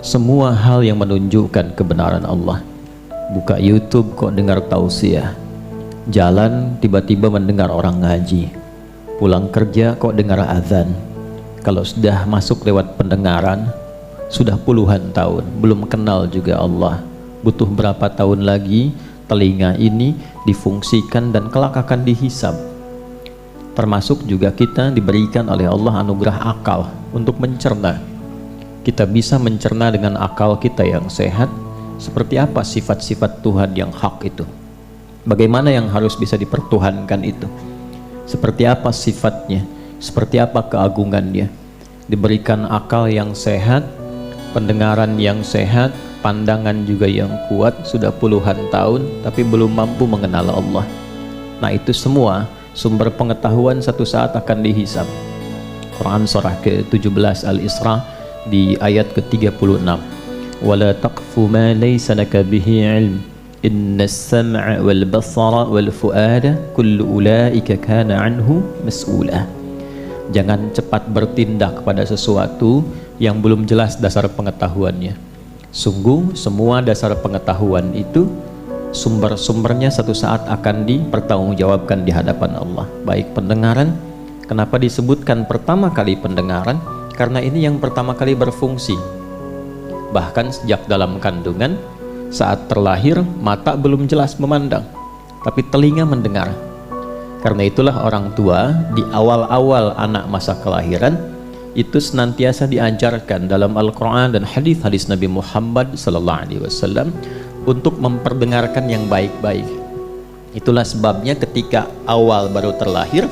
semua hal yang menunjukkan kebenaran Allah. Buka YouTube kok dengar tausiah, jalan tiba-tiba mendengar orang ngaji, pulang kerja kok dengar azan. Kalau sudah masuk lewat pendengaran, sudah puluhan tahun belum kenal juga Allah, butuh berapa tahun lagi telinga ini difungsikan dan kelak akan dihisab. Termasuk juga kita diberikan oleh Allah anugerah akal untuk mencerna. Kita bisa mencerna dengan akal kita yang sehat seperti apa sifat-sifat Tuhan yang hak itu, bagaimana yang harus bisa dipertuhankan itu, seperti apa sifatnya, seperti apa keagungannya. Diberikan akal yang sehat, pendengaran yang sehat, pandangan juga yang kuat, sudah puluhan tahun tapi belum mampu mengenal Allah. Nah, itu semua sumber pengetahuan satu saat akan dihisab. Quran surah ke-17 Al-Isra di ayat ke-36, wala taqfu ma laysa laka bihi ilm innas sam'a wal basara wal fuada kullu ulaika kana anhu mas'ula. Jangan cepat bertindak pada sesuatu yang belum jelas dasar pengetahuannya. Sungguh semua dasar pengetahuan itu sumber-sumbernya satu saat akan dipertanggungjawabkan di hadapan Allah. Baik pendengaran, kenapa disebutkan pertama kali pendengaran? Karena ini yang pertama kali berfungsi. Bahkan sejak dalam kandungan, saat terlahir mata belum jelas memandang, tapi telinga mendengar. Karena itulah orang tua di awal-awal anak masa kelahiran itu senantiasa diajarkan dalam Al-Quran dan hadis-hadis Nabi Muhammad SAW untuk memperdengarkan yang baik-baik. Itulah sebabnya ketika awal baru terlahir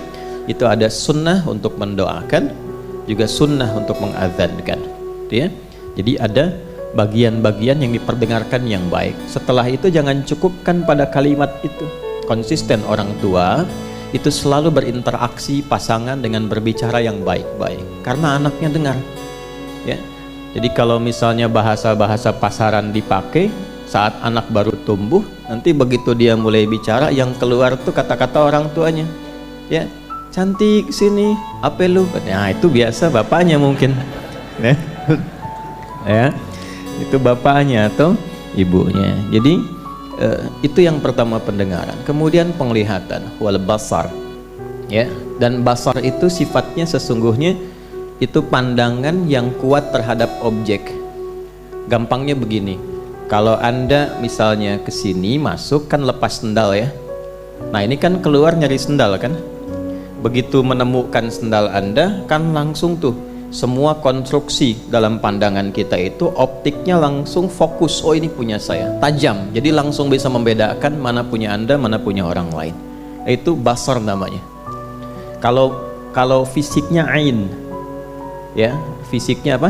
itu ada sunnah untuk mendoakan, juga sunnah untuk mengadzankan, ya. Jadi ada bagian-bagian yang diperdengarkan yang baik. Setelah itu jangan cukupkan pada kalimat itu. Konsisten orang tua itu selalu berinteraksi pasangan dengan berbicara yang baik-baik karena anaknya dengar, ya. Jadi kalau misalnya bahasa-bahasa pasaran dipakai saat anak baru tumbuh, nanti begitu dia mulai bicara yang keluar tuh kata-kata orang tuanya, ya, cantik sini apa lu, nah itu biasa bapaknya mungkin, ya, ya itu bapaknya atau ibunya. Jadi itu yang pertama pendengaran. Kemudian penglihatan, wal basar, ya. Dan basar itu sifatnya sesungguhnya itu pandangan yang kuat terhadap objek. Gampangnya begini, kalau Anda misalnya ke sini masuk kan lepas sendal, ya. Nah ini kan keluar nyari sendal kan. Begitu menemukan sendal Anda kan langsung tuh semua konstruksi dalam pandangan kita itu optiknya langsung fokus, oh ini punya saya, tajam. Jadi langsung bisa membedakan mana punya Anda, mana punya orang lain. Itu basar namanya. Kalau fisiknya ain, ya, fisiknya apa?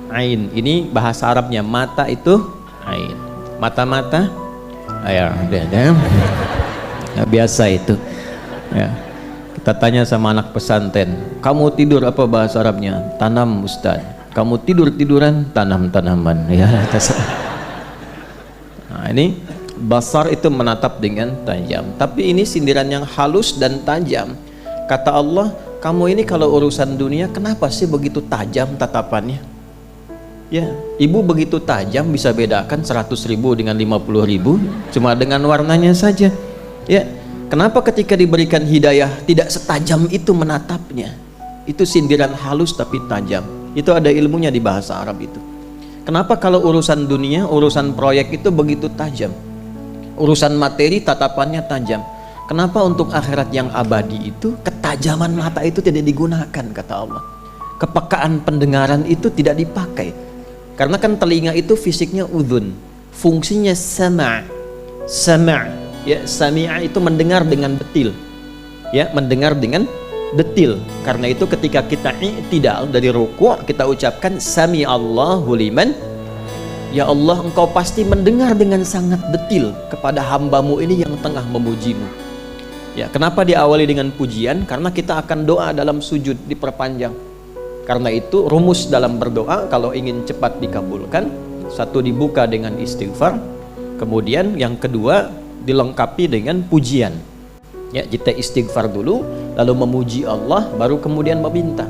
Ain. Ini bahasa Arabnya mata itu ain. Mata-mata, ya, nah, biasa itu, ya. Kita tanya sama anak pesantren, kamu tidur apa bahasa Arabnya? Tanam Ustaz. Kamu tidur-tiduran? Tanam-tanaman, ya. Nah, ini basar itu menatap dengan tajam. Tapi ini sindiran yang halus dan tajam. Kata Allah, kamu ini kalau urusan dunia kenapa sih begitu tajam tatapannya? Ya, ibu begitu tajam bisa bedakan 100.000 dengan 50.000 cuma dengan warnanya saja, ya. Kenapa ketika diberikan hidayah tidak setajam itu menatapnya? Itu sindiran halus tapi tajam. Itu ada ilmunya di bahasa Arab itu. Kenapa kalau urusan dunia, urusan proyek itu begitu tajam? Urusan materi tatapannya tajam. Kenapa untuk akhirat yang abadi itu ketajaman mata itu tidak digunakan, kata Allah. Kepekaan pendengaran itu tidak dipakai. Karena kan telinga itu fisiknya udhun, fungsinya sama'. Ya, sami'a itu mendengar dengan detil, ya, mendengar dengan detil. Karena itu ketika kita i'tidal dari ruku' kita ucapkan sami Allahu liman, ya Allah engkau pasti mendengar dengan sangat detil kepada hambamu ini yang tengah memujimu. Ya, kenapa diawali dengan pujian? Karena kita akan doa dalam sujud diperpanjang. Karena itu rumus dalam berdoa kalau ingin cepat dikabulkan, satu dibuka dengan istighfar, kemudian yang kedua dilengkapi dengan pujian. Ya, kita istighfar dulu, lalu memuji Allah, baru kemudian meminta.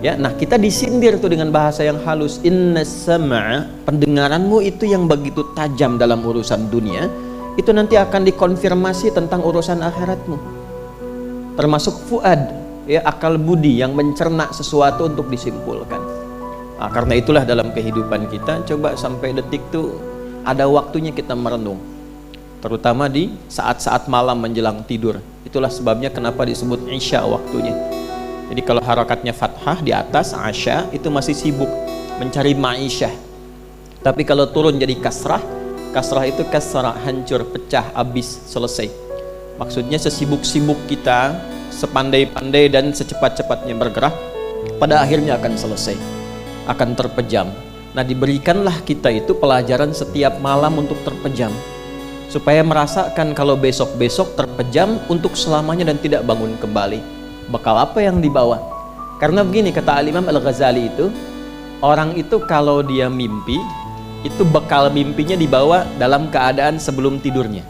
Ya, nah kita disindir tuh dengan bahasa yang halus. Inna sam'a, pendengaranmu itu yang begitu tajam dalam urusan dunia, itu nanti akan dikonfirmasi tentang urusan akhiratmu. Termasuk fuad, ya, akal budi yang mencerna sesuatu untuk disimpulkan. Nah, karena itulah dalam kehidupan kita, coba sampai detik tuh ada waktunya kita merenung. Terutama di saat-saat malam menjelang tidur. Itulah sebabnya kenapa disebut Isya waktunya. Jadi kalau harakatnya fathah di atas, Asya, itu masih sibuk mencari ma'isyah. Tapi kalau turun jadi kasrah, kasrah itu kasrah, hancur, pecah, habis, selesai. Maksudnya sesibuk-sibuk kita, sepandai-pandai dan secepat-cepatnya bergerak, pada akhirnya akan selesai, akan terpejam. Nah, diberikanlah kita itu pelajaran setiap malam untuk terpejam, supaya merasakan kalau besok-besok terpejam untuk selamanya dan tidak bangun kembali. Bekal apa yang dibawa? Karena begini kata Al-Imam Al-Ghazali itu, orang itu kalau dia mimpi, itu bekal mimpinya dibawa dalam keadaan sebelum tidurnya.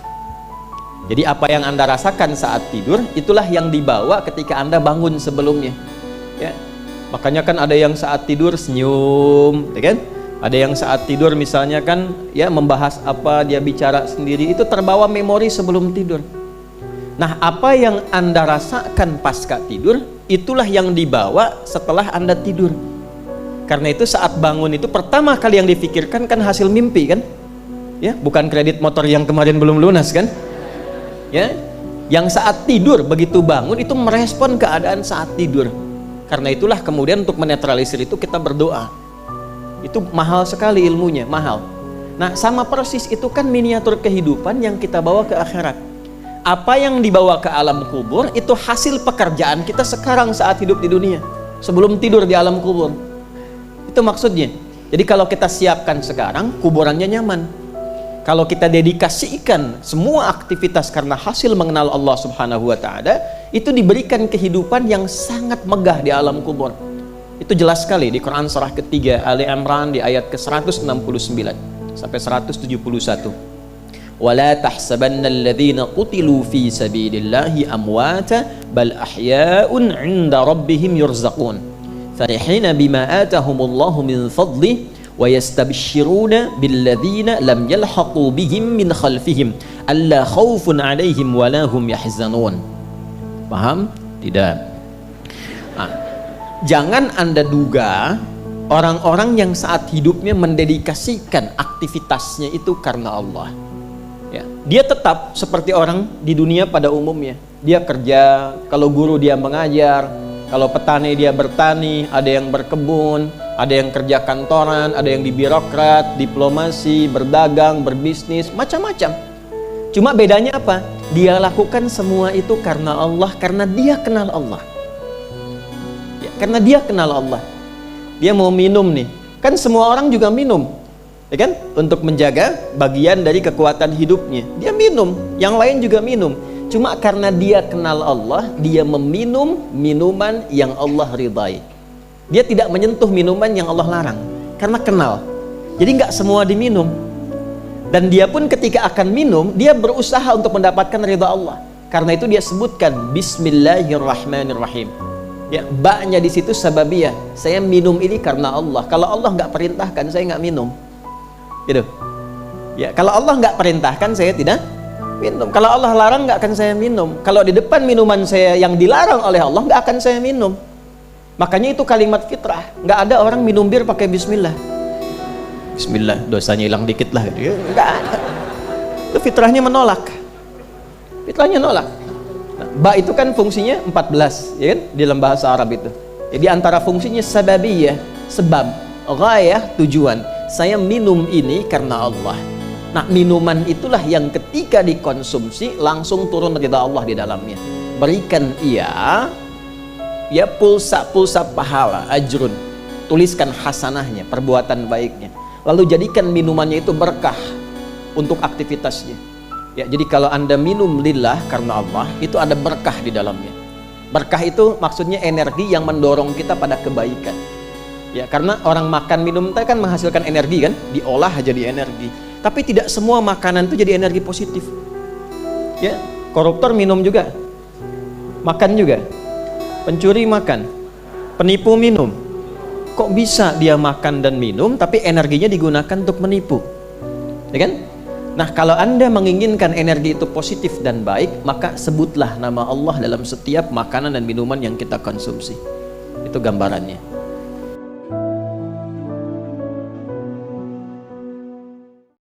Jadi apa yang Anda rasakan saat tidur, itulah yang dibawa ketika Anda bangun sebelumnya. Ya. Makanya kan ada yang saat tidur senyum, ya kan? Ada yang saat tidur misalnya kan ya membahas apa, dia bicara sendiri, itu terbawa memori sebelum tidur. Nah, apa yang Anda rasakan pasca tidur, itulah yang dibawa setelah Anda tidur. Karena itu saat bangun itu pertama kali yang difikirkan kan hasil mimpi kan? Ya, bukan kredit motor yang kemarin belum lunas kan? Ya. Yang saat tidur begitu bangun itu merespon keadaan saat tidur. Karena itulah kemudian untuk menetralisir itu kita berdoa. Itu mahal sekali ilmunya, mahal. Nah, sama persis itu kan miniatur kehidupan yang kita bawa ke akhirat. Apa yang dibawa ke alam kubur itu hasil pekerjaan kita sekarang saat hidup di dunia, sebelum tidur di alam kubur. Itu maksudnya. Jadi kalau kita siapkan sekarang, kuburannya nyaman. Kalau kita dedikasikan semua aktivitas karena hasil mengenal Allah Subhanahu wa Ta'ala, itu diberikan kehidupan yang sangat megah di alam kubur. Itu jelas sekali di Quran surah ketiga Ali Imran di ayat ke-169 sampai 171. وَلَا تَحْسَبَنَّ الَّذِينَ قُتِلُوا فِي سَبِيلِ اللَّهِ أَمْوَاتًا بَلْ أَحْيَاءٌ عِنْدَ رَبِّهِمْ يُرْزَقُونَ فَرِحِينَ بِمَا آتَاهُمُ اللَّهُ مِنْ فَضْلِهِ وَيَسْتَبْشِرُونَ بِالَّذِينَ لَمْ يَلْحَقُوا بِهِمْ مِنْ خَلْفِهِمْ أَلَّا خَوْفٌ عَلَيْهِمْ وَلَا هُمْ يَحْزَنُونَ. Paham? Tidak? Nah, jangan Anda duga orang-orang yang saat hidupnya mendedikasikan aktivitasnya itu karena Allah. Ya, dia tetap seperti orang di dunia pada umumnya. Dia kerja, kalau guru dia mengajar, kalau petani dia bertani, ada yang berkebun, ada yang kerja kantoran, ada yang di birokrat, diplomasi, berdagang, berbisnis, macam-macam. Cuma bedanya apa? Dia lakukan semua itu karena Allah, karena dia kenal Allah. Ya, karena dia kenal Allah. Dia mau minum nih, kan semua orang juga minum. Ya kan? Untuk menjaga bagian dari kekuatan hidupnya, dia minum, yang lain juga minum. Cuma karena dia kenal Allah, dia meminum minuman yang Allah ridai. Dia tidak menyentuh minuman yang Allah larang, karena kenal. Jadi nggak semua diminum. Dan dia pun ketika akan minum, dia berusaha untuk mendapatkan ridha Allah. Karena itu dia sebutkan Bismillahirrahmanirrahim. Ya, baknya di situ sababiyah. Saya minum ini karena Allah. Kalau Allah nggak perintahkan, saya nggak minum. Gitu. Ya, kalau Allah nggak perintahkan saya tidak minum. Kalau Allah larang nggak akan saya minum. Kalau di depan minuman saya yang dilarang oleh Allah nggak akan saya minum. Makanya itu kalimat fitrah. Nggak ada orang minum bir pakai Bismillah. Bismillah, dosanya hilang dikit lah. Nggak ada. Itu fitrahnya menolak. Fitrahnya nolak. Nah, ba itu kan fungsinya 14, ya kan? Di dalam bahasa Arab itu. Jadi antara fungsinya sababiyah, sebab, ghayah, tujuan. Saya minum ini karena Allah. Nah, minuman itulah yang ketika dikonsumsi langsung turun ridha Allah di dalamnya. Berikan ia ya pulsa pahala, ajrun. Tuliskan hasanahnya, perbuatan baiknya. Lalu jadikan minumannya itu berkah untuk aktivitasnya. Ya, jadi kalau Anda minum lillah karena Allah, itu ada berkah di dalamnya. Berkah itu maksudnya energi yang mendorong kita pada kebaikan. Ya, karena orang makan minum itu kan menghasilkan energi kan, diolah jadi energi. Tapi tidak semua makanan itu jadi energi positif. Ya, koruptor minum juga, makan juga, pencuri makan, penipu minum, kok bisa dia makan dan minum tapi energinya digunakan untuk menipu, ya kan? Nah, kalau Anda menginginkan energi itu positif dan baik, maka sebutlah nama Allah dalam setiap makanan dan minuman yang kita konsumsi. Itu gambarannya.